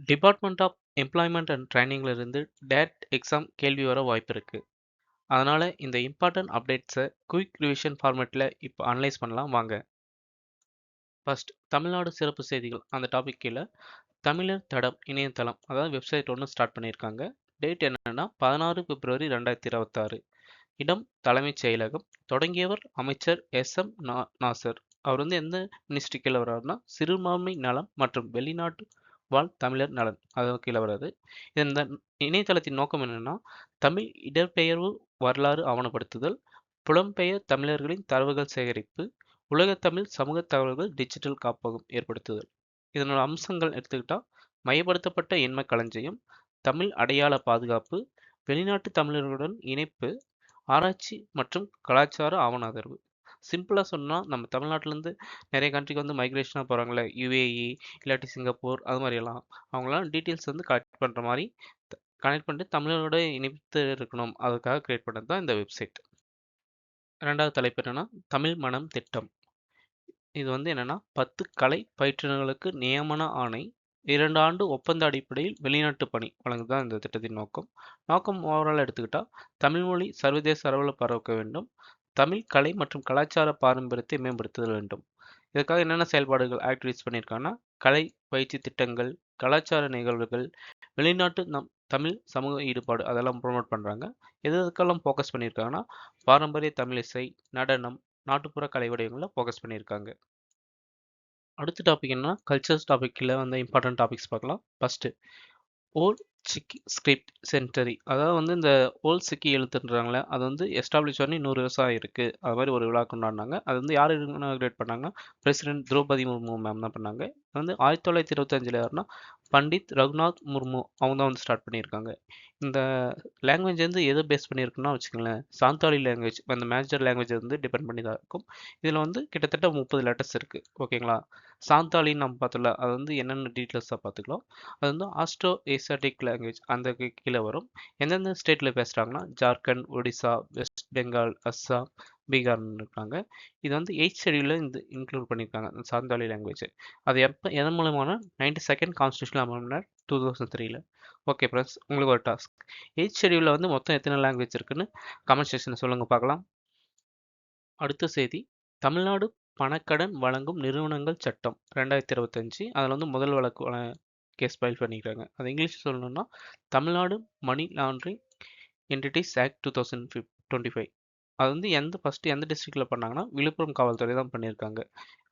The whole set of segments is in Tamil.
டிபார்ட்மெண்ட் ஆஃப் எம்ப்ளாய்மெண்ட் அண்ட் ட்ரைனிங்ல இருந்து டேட் எக்ஸாம் கேள்வி வர வாய்ப்பு இருக்கு. அதனால இந்த இம்பார்ட்டன்ட் அப்டேட்ஸை குயிக் ரிவிஷன் ஃபார்மேட்ல இப்போ அனலைஸ் பண்ணலாம் வாங்க. ஃபர்ஸ்ட் தமிழ்நாடு சிறப்பு செய்திகள் அந்த டாபிக் கீழே தமிழர் தடம் இணையதளம் அதாவது வெப்சைட் ஒன்று ஸ்டார்ட் பண்ணியிருக்காங்க. டேட் என்னன்னா 16 பிப்ரவரி 2026. இடம் தலைமைச் செயலகம். தொடங்கியவர் அமைச்சர் நாசர். அவர் எந்த மினிஸ்ட்ரி கீழே வர்றாருன்னா சிறுபான்மை நலம் மற்றும் வெளிநாட்டு வாழ் தமிழர் நலன் அது கீழே வர்றாரு. இந்த இணையதளத்தின் நோக்கம் என்னன்னா தமிழ் இடம்பெயர்வு வரலாறு ஆவணப்படுத்துதல், புலம்பெயர் தமிழர்களின் தரவுகள் சேகரிப்பு, உலகத்தமிழ் சமூக தகவல்கள் டிஜிட்டல் காப்பகம் ஏற்படுத்துதல். இதனோட அம்சங்கள் எடுத்துக்கிட்டா மையப்படுத்தப்பட்ட எண்ம களஞ்சியம், தமிழ் அடையாள பாதுகாப்பு, வெளிநாட்டு தமிழர்களுடன் இணைப்பு, ஆராய்ச்சி மற்றும் கலாச்சார ஆவணாதரவு. சிம்பிளாக சொன்னால் நம்ம தமிழ்நாட்டிலேருந்து நிறைய கண்ட்ரிக்கு மைக்ரேஷனாக போகிறாங்களே, யுஏஇ இல்லாட்டி சிங்கப்பூர் அது மாதிரி எல்லாம் அவங்களாம் டீட்டெயில்ஸ் கலெக்ட் பண்ணுற மாதிரி கனெக்ட் பண்ணிட்டு தமிழரோட இணைத்து இருக்கணும், அதுக்காக கிரியேட் பண்ணது தான் இந்த வெப்சைட். ரெண்டாவது தலைப்பு என்னன்னா தமிழ் மனம் திட்டம். இது என்னன்னா 10 கலை பயிற்றுனர்களுக்கு நியமன ஆணை, 2 ஆண்டு ஒப்பந்த அடிப்படையில் வெளிநாட்டு பணி வழங்குதான் இந்த திட்டத்தின் நோக்கம் ஓவரால் எடுத்துக்கிட்டா தமிழ் மொழி சர்வதேச அளவில் பரவக்க வேண்டும், தமிழ் கலை மற்றும் கலாச்சார பாரம்பரியத்தை மேம்படுத்துதல் வேண்டும். இதுக்காக என்னென்ன செயல்பாடுகள் ஆக்டிவிட்டிஸ் பண்ணியிருக்காங்கன்னா கலை பயிற்சி திட்டங்கள், கலாச்சார நிகழ்வுகள், வெளிநாட்டு தமிழ் சமூக ஈடுபாடு அதெல்லாம் ப்ரொமோட் பண்ணுறாங்க. எதுக்கெல்லாம் ஃபோக்கஸ் பண்ணியிருக்காங்கன்னா பாரம்பரிய தமிழ் இசை, நடனம், நாட்டுப்புற கலை வடிவங்களில் ஃபோக்கஸ் பண்ணியிருக்காங்க. அடுத்த டாபிக் என்ன கல்ச்சர்ஸ் டாபிக்ல இம்பார்ட்டன்ட் டாபிக்ஸ் பார்க்கலாம். ஃபர்ஸ்ட் ஓல்ட் சிக்கி ஸ்கிரிப்ட் சென்டரி, அதாவது இந்த ஓல்ட் சிக்கி எழுத்துன்றாங்களே அது எஸ்டாப்ளிஷ் பண்ணி 100 வருஷம் ஆயிருக்கு. அது மாதிரி ஒரு விழா கொண்டாடினாங்க. அது யார் இனாகிரேட் பண்ணாங்கன்னா பிரசிடென்ட் திரௌபதி முர்மு மேம் தான் பண்ணாங்க. 1925 யாருன்னா பண்டித் ரகுநாத் முர்மு அவங்க தான் ஸ்டார்ட் பண்ணியிருக்காங்க. இந்த லாங்குவேஜ் எதை பேஸ் பண்ணியிருக்குன்னா வச்சுக்கோங்களேன், சாந்தாலி லாங்குவேஜ் அந்த மேஜர் லாங்குவேஜ் டிபெண்ட் பண்ணி தான் இருக்கும். இதில் கிட்டத்தட்ட 30 லெட்டர்ஸ் இருக்குது. ஓகேங்களா, சாந்தாலின்னு நம்ம பார்த்தோம்ல, அது என்னென்ன டீட்டெயில்ஸாக பார்த்துக்கலாம். அது ஆஸ்ட்ரோ ஏசியாட்டிக் லாங்குவேஜ் அந்த கீழே வரும். எந்தெந்த ஸ்டேட்டில் பேசுகிறாங்கன்னா ஜார்க்கண்ட், ஒடிசா, வெஸ்ட் பெங்கால், அஸ்ஸாம், பீகார்னு இருக்காங்க. இது 8th ஷெடியூலில் இன்க்ளூட் பண்ணியிருக்காங்க அந்த சாந்தாலி லாங்குவேஜ். அது எதன் மூலமான 92nd constitutional amendment 2003. Okay friends, உங்களுக்கு ஒரு டாஸ்க். 8th ஷெடியூலில் மொத்தம் எத்தனை லாங்குவேஜ் இருக்குன்னு கமெண்ட் செக்ஷனில் சொல்லுங்கள் பார்க்கலாம். அடுத்த செய்தி தமிழ்நாடு பணக்கடன் வழங்கும் நிறுவனங்கள் சட்டம் 2025. அதில் முதல் வழக்கு கேஸ் ஃபைல் பண்ணிக்கிறாங்க. அது இங்கிலீஷ் சொல்லணும்னா Tamil Nadu money laundering entities act 2025. அது எந்த டிஸ்ட்ரிக்டில் பண்ணாங்கன்னா விழுப்புரம் காவல்துறை தான் பண்ணியிருக்காங்க.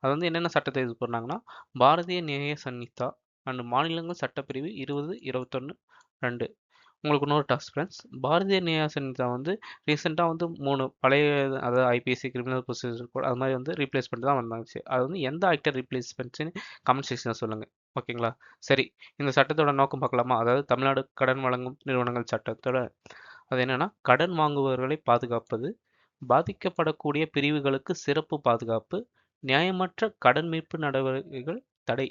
அது என்னென்ன சட்டத்தை இது பண்ணாங்கன்னா பாரதிய நியாய சன்னிதா அண்ட் மாநிலங்கள் சட்டப்பிரிவு 20, 21, 2. உங்களுக்கு இன்னொரு டாஸ்க் ஃப்ரெண்ட்ஸ். பாரதிய நியாய சன்னிதா ரீசெண்டாக 3 பழைய அதாவது ஐபிசி கிரிமினல் ப்ரொசீஜர் கோட் அது மாதிரி ரீப்ளேஸ் பண்ணிட்டு தான் வந்தாச்சு. அது எந்த ஆக்டர் ரீப்ளேஸ் பண்ணிச்சுன்னு கமெண்ட் செக்ஷனில் சொல்லுங்கள். ஓகேங்களா, சரி. இந்த சட்டத்தோட நோக்கம் பார்க்கலாமா? அதாவது தமிழ்நாடு கடன் வழங்கும் நிறுவனங்கள் சட்டத்தோட அது என்னன்னா கடன் வாங்குபவர்களை பாதுகாப்பது, பாதிக்கப்படக்கூடிய பிரிவுகளுக்கு சிறப்பு பாதுகாப்பு, நியாயமற்ற கடன் மீட்பு நடவடிக்கைகள் தடை.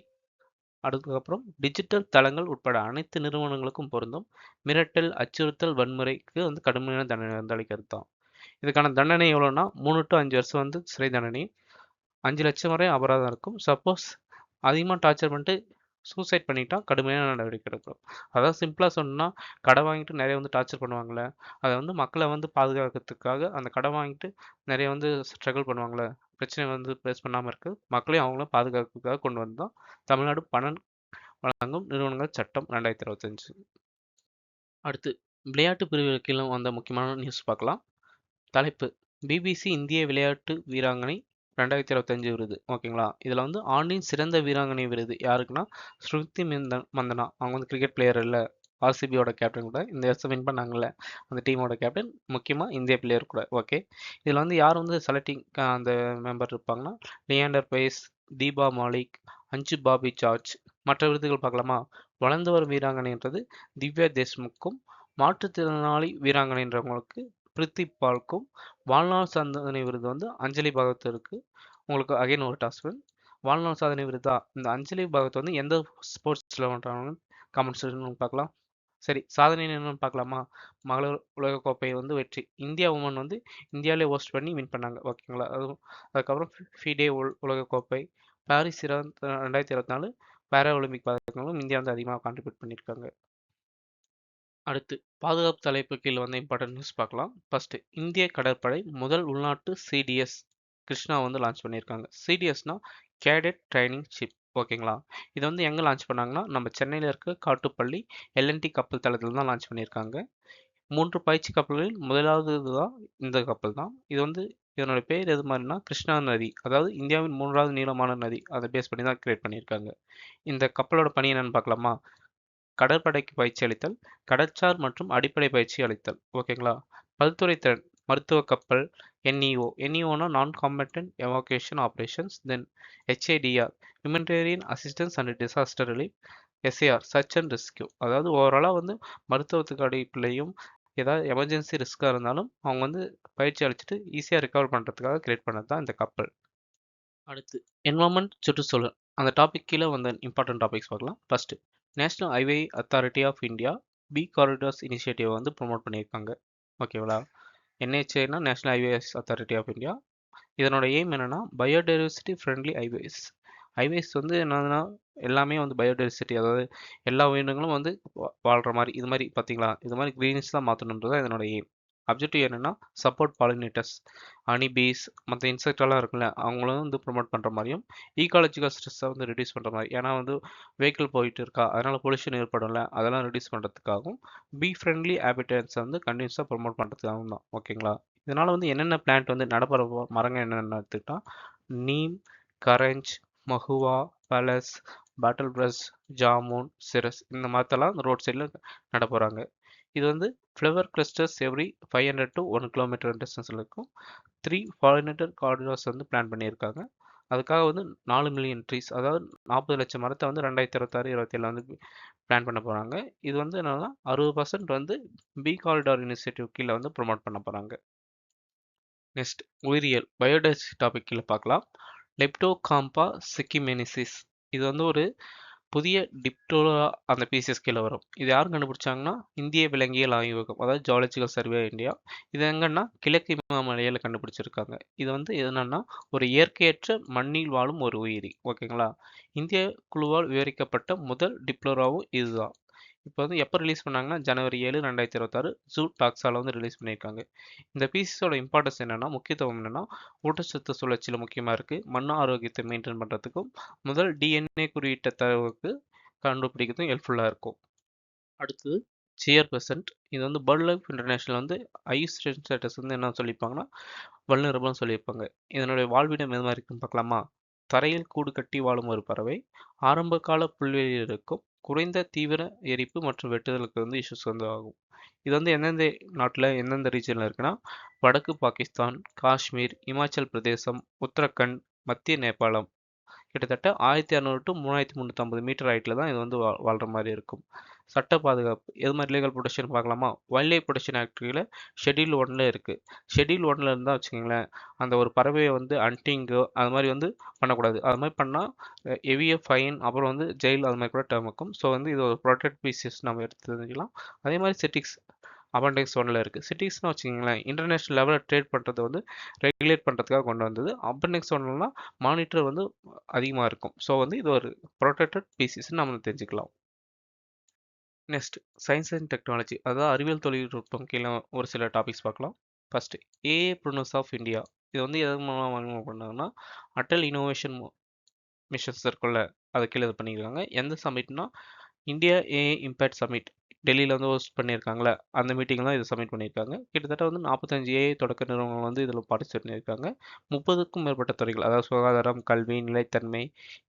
அதுக்கப்புறம் டிஜிட்டல் தளங்கள் உட்பட அனைத்து நிறுவனங்களுக்கும் பொருந்தும். மிரட்டல், அச்சுறுத்தல், வன்முறைக்கு கடுமையான தண்டனை அளிக்கிறது தான். இதுக்கான தண்டனை எவ்வளோன்னா 3 to 5 வருஷம் சிறை தண்டனை, 5 லட்சம் வரை அபராதம் இருக்கும். சப்போஸ் அதிகமாக டார்ச்சர் பண்ணிட்டு சூசைட் பண்ணிட்டா கடுமையான நடவடிக்கை எடுக்கும். அதாவது சிம்பிளாக சொன்னால் கடை வாங்கிட்டு நிறைய டார்ச்சர் பண்ணுவாங்களே, அதை மக்களை பாதுகாக்கிறதுக்காக அந்த கடை வாங்கிட்டு நிறைய ஸ்ட்ரகிள் பண்ணுவாங்களே, பிரச்சனை ஃபேஸ் பண்ணாமல் இருக்கு மக்களையும் அவங்களும் பாதுகாக்கிறதுக்காக கொண்டு வந்து தான் தமிழ்நாடு பணம் வழங்கும் நிறுவனங்கள் சட்டம் 2025. அடுத்து விளையாட்டு பிரிவு கீழே வந்த முக்கியமான நியூஸ் பார்க்கலாம். தலைப்பு பிபிசி இந்திய விளையாட்டு வீராங்கனை 2025 விருது. ஓகேங்களா, இதில் ஆண்டின் சிறந்த வீராங்கனை விருது யாருக்குன்னா ஸ்ருதி மந்தனா. அவங்க கிரிக்கெட் பிளேயர் இல்லை, ஆர்சிபியோட கேப்டன் கூட. இந்த வருஷம் வின் பண்ணாங்கல்ல அந்த டீமோட கேப்டன், முக்கியமாக இந்திய பிளேயர் கூட. ஓகே, இதில் யார் செலக்டிங் அந்த மெம்பர் இருப்பாங்கன்னா லியாண்டர் பேஸ், தீபா மாலிக், அஞ்சு பாபி ஜார்ஜ். மற்ற விருதுகள் பார்க்கலாமா? வளர்ந்து வரும் வீராங்கனைன்றது திவ்யா தேஷ்முக்கும், மாற்றுத்திறனாளி வீராங்கனைன்றவங்களுக்கு பிரித்தி பால்க்கும், வாழ்நாள் சாதனை விருது அஞ்சலி பகவத்திற்கு. உங்களுக்கு அகைன் ஒரு டாஸ்க். வாழ்நாள் சாதனை விருதா இந்த அஞ்சலி பகவத் எந்த ஸ்போர்ட்ஸில் பண்ணுறாங்கன்னு கமெண்ட் செக்ஷன் பார்க்கலாம். சரி, சாதனை என்னன்னு பார்க்கலாமா? மகளிர் உலகக்கோப்பை வெற்றி. இந்தியா உமன் இந்தியாவிலே ஹோஸ்ட் பண்ணி வின் பண்ணாங்க. ஓகேங்களா, அதுக்கப்புறம் ஃபிடே உலகக்கோப்பை, பாரிஸ் 2024, பேரா ஒலிம்பிக் பதக்கங்களும் இந்தியா வந்து அதிகமாக கான்ட்ரிபியூட் பண்ணியிருக்காங்க. அடுத்து பாதுகாப்பு தலைப்பு கீழ வந்து இம்பார்ட்டன்ட் நியூஸ் பார்க்கலாம். ஃபர்ஸ்ட் இந்திய கடற்படை முதல் உள்நாட்டு சிடிஎஸ் கிருஷ்ணா வந்து லான்ச் பண்ணியிருக்காங்க. சிடிஎஸ்னா கேடட் ட்ரைனிங் ஷிப். ஓகேங்களா? இது வந்து எங்க லான்ச் பண்ணாங்கன்னா, நம்ம சென்னையில இருக்க காட்டுப்பள்ளி எல்என்டி கப்பல் தளத்துல தான் லான்ச் பண்ணியிருக்காங்க. 3 பயிற்சி கப்பல்களில் முதலாவது தான் இந்த கப்பல் தான். இது வந்து இதனோட பேர் எது மாதிரினா கிருஷ்ணா நதி. அதாவது இந்தியாவின் 3வது நீளமான நதி. அதை பேஸ் பண்ணி தான் கிரியேட் பண்ணியிருக்காங்க. இந்த கப்பலோட பணி என்னன்னு பார்க்கலாமா? கடற்படைக்கு பயிற்சி அளித்தல், கடற்சார் மற்றும் அடிப்படை பயிற்சி அளித்தல். ஓகேங்களா? பல்துறை திறன் மருத்துவ கப்பல் என்இஓ. என்இஓனா non combatant evacuation operations. Then HADR humanitarian assistance and disaster relief. SAR search and rescue. அதாவது ஓவராலாக வந்து மருத்துவத்துக்கு அடிப்படையும் ஏதாவது எமர்ஜென்சி ரிஸ்க்காக இருந்தாலும் அவங்க வந்து பயிற்சி அளிச்சுட்டு ஈஸியாக ரிகவர் பண்ணுறதுக்காக கிரியேட் பண்ணது தான் இந்த கப்பல். அடுத்து என்வரன்மெண்ட் சுற்றுச்சூழல். அந்த டாபிக் கீழே வந்த இம்பார்ட்டன்ட் டாபிக்ஸ் பார்க்கலாம். First national highway authority of India bee corridors initiative வந்து ப்ரொமோட் பண்ணியிருக்காங்க. ஓகேவா? என்ஹெச்ஏனா national highways authority of India. இதனோட எய்ம் என்னன்னா பயோடைவர்சிட்டி ஃப்ரெண்ட்லி ஹைவேஸ். ஹைவேஸ் வந்து என்னதுன்னா எல்லாமே வந்து பயோடைவர்சிட்டி, அதாவது எல்லா உயிரினங்களும் வந்து வாழ்கிற மாதிரி இது மாதிரி பார்த்தீங்களா, இது மாதிரி க்ரீனிஷ் தான் மாற்றணுன்றது தான் இதனோட எய்ம். அப்ஜெக்டிவ் என்னன்னா சப்போர்ட் பாலினேட்டர்ஸ், ஹனி பீஸ், மற்ற இன்செக்டெல்லாம் இருக்குல்ல அவங்களும் வந்து ப்ரொமோட் பண்ணுற மாதிரியும் ஈகாலஜிக்கல் ஸ்ட்ரெஸ்ஸை வந்து ரெடியூஸ் பண்ணுற மாதிரி. ஏன்னா வந்து வெஹிக்கிள் போயிட்டு இருக்கா அதனால பொல்யூஷன் ஏற்படும்ல, அதெல்லாம் ரெடியூஸ் பண்ணுறதுக்காகவும் பி ஃப்ரெண்ட்லி ஹேபிட்டேட்ஸை வந்து கண்டினியூஸாக ப்ரொமோட் பண்ணுறதுக்காகவும் தான். ஓகேங்களா? இதனால் வந்து என்னென்ன பிளான்ட் வந்து நடப்பற மரங்கள் என்னென்ன எடுத்துக்கிட்டா நீம், கரஞ்ச், மஹுவா, பலஸ், பாட்டில் பிரஷ், ஜாமுன், சிரஸ் இந்த மரத்தெல்லாம் ரோட் சைடில் நட போகிறாங்க. இது வந்து flower clusters every 500 to 1 kilometre டிஸ்டன்ஸில் இருக்கும். 3 பாலினேட்டர் காரிடார்ஸ் வந்து பிளான் பண்ணியிருக்காங்க. அதுக்காக வந்து 4 மில்லியன் ட்ரீஸ், அதாவது 40 லட்சம் மரத்தை வந்து 2026-27 வந்து பிளான் பண்ண போகிறாங்க. இது வந்து என்னன்னா 60% வந்து பி காரிடார் இனிஷியேட்டிவ் கீழே வந்து ப்ரொமோட் பண்ண போகிறாங்க. நெக்ஸ்ட் உயிரியல் பயோடைவர்சிட்டி டாபிக் கீழே பார்க்கலாம். லெப்டோகாம்பா சிக்கிமெனிசிஸ். இது வந்து ஒரு புதிய டிப்டோரா அந்த பீசஸ் கீழே வரும். இது யாரும் கண்டுபிடிச்சாங்கன்னா இந்திய விலங்கியல் ஆய்வகம், அதாவது ஜுவாலஜிக்கல் சர்வே இந்தியா. இது எங்கன்னா கிழக்கு இமயமலையில் கண்டுபிடிச்சிருக்காங்க. இது வந்து என்னன்னா ஒரு இயற்கையற்ற மண்ணில் வாழும் ஒரு உயிரி. ஓகேங்களா? இந்திய குழுவால் விவரிக்கப்பட்ட முதல் டிப்ளோராவும் இதுதான். இப்போ வந்து எப்போ ரிலீஸ் பண்ணாங்கன்னா ஜனவரி 7, 2026 ஜூ டாக்ஸால வந்து ரிலீஸ் பண்ணியிருக்காங்க. இந்த பீசஸோட இம்பார்ட்டன்ஸ் என்னன்னா முக்கியத்துவம் என்னன்னா ஊட்டச்சத்து சுழற்சியில் முக்கியமாக இருக்குது, மண் ஆரோக்கியத்தை மெயின்டைன் பண்ணுறதுக்கும் முதல் டிஎன்ஏ குறியீட்ட தரவுக்கு கண்டுபிடிக்கிறதுக்கும் ஹெல்ப்ஃபுல்லாக இருக்கும். அடுத்தது சியர் பெர்சன்ட். இது வந்து பேர்ட் லைஃப் இன்டர்நேஷனல் வந்து ஐஸ்டேட் ஸ்டேட்டஸ் வந்து என்ன சொல்லியிருப்பாங்கன்னா வல்னரபிள்னு சொல்லியிருப்பாங்க. இதனுடைய வாழ்விடம் எது மாதிரி இருக்குன்னு பார்க்கலாமா? தரையில் கூடு கட்டி வாழும் ஒரு பறவை. ஆரம்ப கால புல்வெளியில் இருக்கும். குறைந்த தீவிர எரிப்பு மற்றும் வெட்டுதலுக்கு வந்து இஷ்யூஸ் வந்து ஆகும். இது வந்து எந்தெந்த நாட்டில் எந்தெந்த ரீஜனில் இருக்குன்னா வடக்கு பாகிஸ்தான், காஷ்மீர், இமாச்சல் பிரதேசம், உத்தரகண்ட், மத்திய நேபாளம். கிட்டத்தட்ட 1600 to 3350 மீட்டர் ஹைட்டில் தான் இது வந்து வாழ்கிற மாதிரி இருக்கும். சட்ட பாதுகாப்பு எது மாதிரி லீகல் ப்ரொடெக்ஷன் பார்க்கலாமா? வைல்ட் லைஃப் ப்ரொடெக்ஷன் ஆக்டில் ஷெட்யூல் 1ல் இருக்குது. ஷெட்யூல் 1ல் இருந்தால் வச்சுக்கோங்களேன், அந்த ஒரு பறவையை வந்து ஹண்டிங்கோ அது மாதிரி வந்து பண்ணக்கூடாது. அது மாதிரி பண்ணால் ஹெவிய ஃபைன், அப்புறம் வந்து ஜெயில் அது மாதிரி கூட டேர்ம் இருக்கும். ஸோ வந்து இது ஒரு ப்ரொடெக்ட் பீசஸ் நம்ம எடுத்து தெரிஞ்சுக்கலாம். அதே மாதிரி செட்டிக்ஸ் அபண்டெக்ஸ் 1ல் இருக்குது. சிட்டிக்ஸ்னு வச்சுக்கிங்களேன் இன்டர்நேஷ்னல் லெவலில் ட்ரேட் பண்ணுறது வந்து ரெகுலேட் பண்ணுறதுக்காக கொண்டு வந்தது. அபண்டெக்ஸ் 1லாம் மானிட்டர் வந்து அதிகமாக இருக்கும். ஸோ வந்து இது ஒரு ப்ரொடெக்டட் பீசிஸ்ன்னு நம்ம தெரிஞ்சுக்கலாம். நெக்ஸ்ட் சயின்ஸ் அண்ட் டெக்னாலஜி, அதாவது அறிவியல் தொழில்நுட்பம் கீழே ஒரு சில டாபிக்ஸ் பார்க்கலாம். First uh prunes of India. இது வந்து எது மூலமாக பண்ணாங்கன்னா அட்டல் இனோவேஷன் மிஷன்ஸ் இருக்குல்ல, அது கீழே இது பண்ணியிருக்காங்க. எந்த சமிட்னா இந்தியா ஏஐ இம்பேக்ட் சமிட் டெல்லியில் வந்து ஹோஸ்ட் பண்ணியிருக்காங்களே அந்த மீட்டிங் தான் இது சப்மிட் பண்ணியிருக்காங்க. கிட்டத்தட்ட வந்து 45 ஏஐ தொடக்க நிறுவனங்கள் வந்து இதில் பார்ட்டிசிபேட் பண்ணியிருக்காங்க. 30க்கும் மேற்பட்ட துறைகள், அதாவது சுகாதாரம், கல்வி, நிலைத்தன்மை,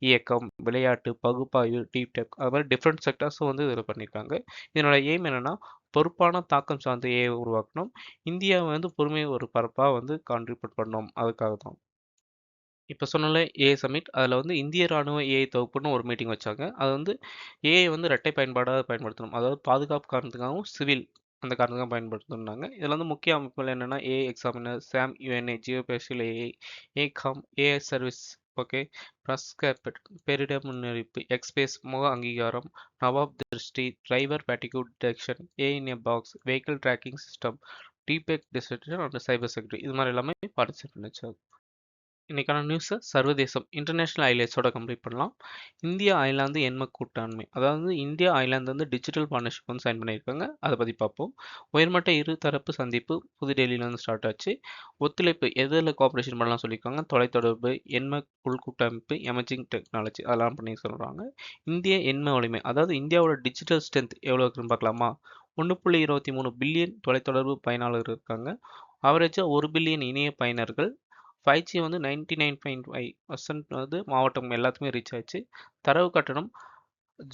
இயக்கம், விளையாட்டு, பகுப்பாய்வு, டீப் டெக், அது மாதிரி டிஃப்ரெண்ட் செக்டர்ஸும் வந்து இதில் பண்ணியிருக்காங்க. இதனோட எய்ம் என்னன்னா பொறுப்பான தாக்கம் சார்ந்த ஏஐ உருவாக்கணும், இந்தியாவை வந்து பொறுமை ஒரு பரப்பாக வந்து கான்ட்ரிபியூட் பண்ணணும், அதுக்காக தான். இப்போ சொன்னல ஏஐ சமிட், அதில் வந்து இந்திய ராணுவ ஏஐ தொகுப்புன்னு ஒரு மீட்டிங் வச்சாங்க. அது வந்து ஏஐ வந்து இரட்டை பயன்பாடாக பயன்படுத்தணும், அதாவது பாதுகாப்பு காரணத்துக்காகவும் சிவில் அந்த காரணத்துக்காக பயன்படுத்தணும்னாங்க. இதில் வந்து முக்கிய அமைப்புகள் என்னென்னா AI examiner, Sam UNA, geospatial AI, ஏகாம், ஏஐ சர்வீஸ், ஓகே, ப்ரஸ்கேப், பேரிடர் முன்னறிவிப்பு, எக்ஸ்பேஸ், முக அங்கீகாரம், நவாப் Drishti, driver fatigue detection, AI in a box, vehicle tracking system, deepfake destruction and cyber security, இது மாதிரி எல்லாமே பார்ட்டிசிபேட் பண்ணிச்சு. இன்னைக்கான நியூஸை சர்வதேசம் இன்டர்நேஷனல் ஹைலைட்ஸோட கம்ப்ளீட் பண்ணலாம். இந்தியா அயர்லாந்து எண்ம கூட்டாண்மை, அதாவது இந்தியா அயர்லாந்து வந்து டிஜிட்டல் பார்ட்னர்ஷிப் வந்து சைன் பண்ணியிருக்காங்க. அதை பற்றி பார்ப்போம். உயர்மட்ட இருதரப்பு சந்திப்பு புதுடெல்லியில் வந்து ஸ்டார்ட் ஆச்சு. ஒத்துழைப்பு எதில் கோஆப்ரேஷன் பண்ணலாம் சொல்லியிருக்காங்க. தொலைத்தொடர்பு, எண்ம உள்கூட்டமைப்பு, எமர்ஜிங் டெக்னாலஜி அதெல்லாம் பண்ணி சொல்கிறாங்க. இந்திய எண்ம வலிமை, அதாவது இந்தியாவோட டிஜிட்டல் ஸ்ட்ரென்த் எவ்வளோ இருக்குன்னு பார்க்கலாமா. 1.23 பில்லியன் தொலைத்தொடர்பு பயனாளர் இருக்காங்க. அவரேஜாக 1 பில்லியன் இணைய பயனர்கள். 5G வந்து 99.5% வந்து மாவட்டம் எல்லாத்துக்குமே ரீச் ஆச்சு. தரவு கட்டணம்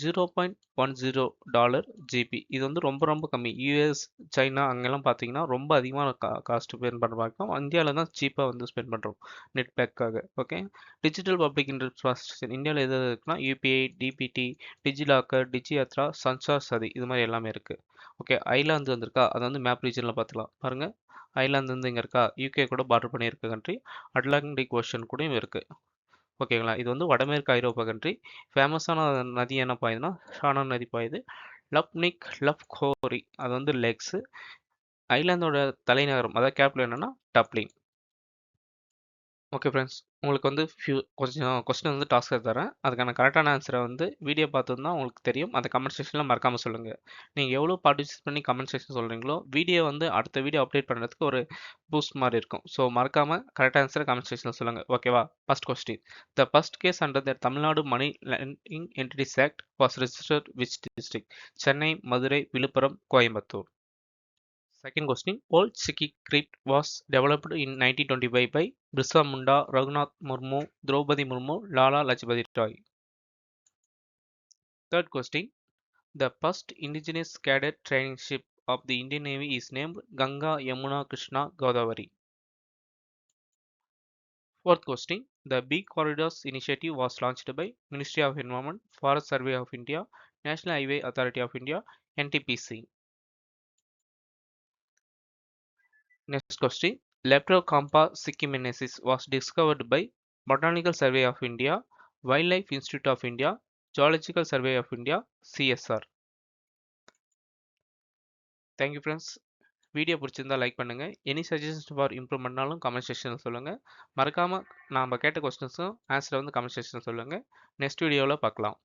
$0.10 ஜிபி. இது வந்து ரொம்ப ரொம்ப கம்மி. யூஎஸ், சைனா அங்கெல்லாம் பார்த்தீங்கன்னா ரொம்ப அதிகமான காஸ்ட் ஸ்பெண்ட் பண்ணுற பார்க்கலாம். இந்தியாவில் தான் சீப்பாக வந்து ஸ்பெண்ட் பண்ணுறோம் நெட் பேக்காக. ஓகே. டிஜிட்டல் பப்ளிக் இன்ஃப்ராஸ்ட்ரக்சர் இந்தியாவில் எது இருக்குன்னா யூபிஐ, டிபிடி, டிஜிலாக்கர், டிஜியாத்ரா, சன்சார் சதி இது மாதிரி எல்லாமே இருக்குது. ஓகே. ஐலாந்து வந்திருக்கா, அதை வந்து மேப் ரீஜனில் பார்த்துக்கலாம். பாருங்கள், ஐலாந்து வந்து இங்கே இருக்கா, யூகே கூட பார்டர் பண்ணியிருக்க கண்ட்ரி. அட்லாண்டிக் ஓஷன் கூடயும் இருக்குது. ஓகேங்களா. இது வந்து வடமேற்கு ஐரோப்பா கண்ட்ரி. ஃபேமஸான நதி என்ன பாயுதுன்னா ஷானா நதி பாயுது. லப்கோரி அது வந்து லேக்ஸு. ஐலாந்தோட தலைநகரம் அதாவது கேபிட்டல் என்னன்னா டப்ளின். ஓகே ஃப்ரெண்ட்ஸ், உங்களுக்கு வந்து கொஞ்சம் கொஸ்டின் வந்து டாஸ்க்காக தரேன். அதுக்கான கரெக்டான ஆன்சரை வந்து வீடியோ பார்த்துருந்தா உங்களுக்கு தெரியும். அதை கமெண்ட் செக்ஷனில் மறக்காமல் சொல்லுங்கள். நீங்கள் எவ்வளோ பார்ட்டிசிபேட் பண்ணி கமெண்ட் செக்ஷன் சொல்கிறீங்களோ வீடியோ வந்து அடுத்த வீடியோ அப்டேட் பண்ணுறதுக்கு ஒரு பூஸ்ட் மாதிரி இருக்கும். ஸோ மறக்காமல் கரெக்ட் ஆன்சரை கமெண்ட் செக்ஷனில் சொல்லுங்கள். ஓகேவா? First question. The first case under the Tamil Nadu money laundering entities act was registered which district? Chennai, Madurai, Viluppuram, Coimbatore. Second question. Old Sikhi script was developed in 1925 by Birsa Munda, Raghunath Murmu, Draupadi Murmu, Lala Lajpati Rai. Third question. The first indigenous cadet training ship of the Indian Navy is named Ganga Yamuna Krishna Godavari. Fourth question. The Bee Corridors Initiative was launched by Ministry of Environment, Forest Survey of India, National Highway Authority of India, NTPC. Next question. Leptocampa sikkimensis was discovered by Botanical Survey of India, Wildlife Institute of India, Geological Survey of India, CSR. Thank you friends. Video பிடிச்சிருந்தா லைக் பண்ணுங்க. எனி சஜஷன்ஸ் ஃபார் இம்ப்ரூவ்மெண்ட்னாலும் கமெண்ட் செக்ஷனில் சொல்லுங்க. மறக்காம நாம கேட்ட கொஸ்டின்ஸும் ஆன்சரை வந்து கமெண்ட் செக்ஷனில் சொல்லுங்க. நெக்ஸ்ட் வீடியோவில் பார்க்கலாம்.